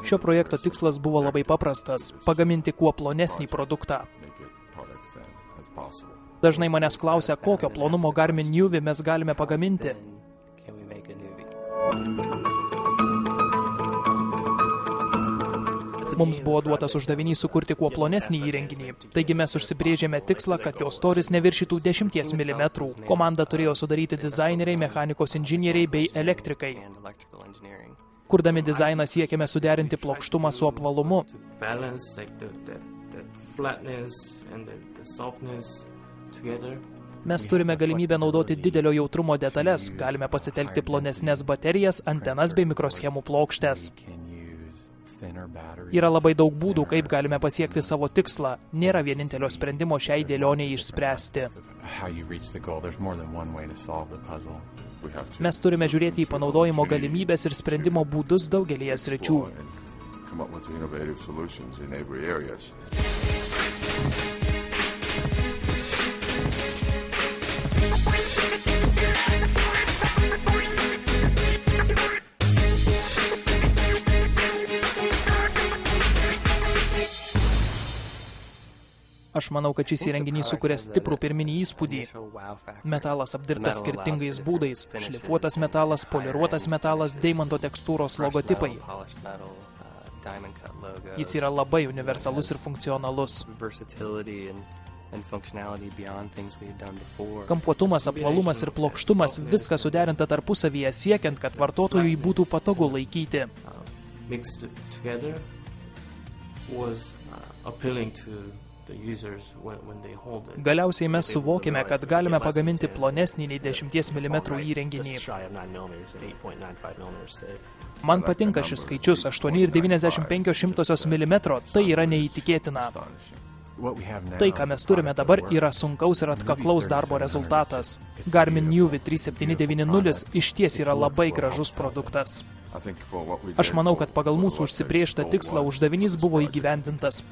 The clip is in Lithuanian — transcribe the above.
Šio projekto tikslas buvo labai paprastas – pagaminti kuo plonesnį produktą. Dažnai manęs klausia, kokio plonumo Garmin Newvi mes galime pagaminti. Mums buvo duotas uždavinys sukurti kuo plonesnį įrenginį. Taigi mes užsibrėžėme tikslą, kad jo storis neviršytų 10 mm. Komandą turėjo sudaryti dizaineriai, mechanikos inžinieriai bei elektrikai. Kurdami dizainą siekėme suderinti plokštumą su apvalumu. Mes turime galimybę naudoti didelio jautrumo detalės, galime pasitelkti plonesnės baterijas, antenas bei mikroschemų plokštes. Yra labai daug būdų, kaip galime pasiekti savo tikslą. Nėra vienintelio sprendimo šiai dėlioniai išspręsti. Mes turime žiūrėti į panaudojimo galimybės ir sprendimo būdus daugelyje sričių. Aš manau, kad šis įrenginys sukuria stiprų pirminį įspūdį. Metalas apdirbtas skirtingais būdais. Šlifuotas metalas, poliruotas metalas, deimanto tekstūros logotipai. Jis yra labai universalus ir funkcionalus. Kampuotumas, apvalumas ir plokštumas – viskas suderinta tarpusavyje, siekiant, kad vartotojui būtų patogu laikyti. Galiausiai mes suvokėme, kad galime pagaminti plonesnį nei 10 mm įrenginį. Man patinka šis skaičius 8,95 mm, tai yra neįtikėtina. Tai, ką mes turime dabar, yra sunkaus ir atkaklaus darbo rezultatas. Garmin Newvi 3790 išties yra labai gražus produktas. Aš manau, kad pagal mūsų užsibrėžtą tikslą uždavinys buvo įgyvendintas.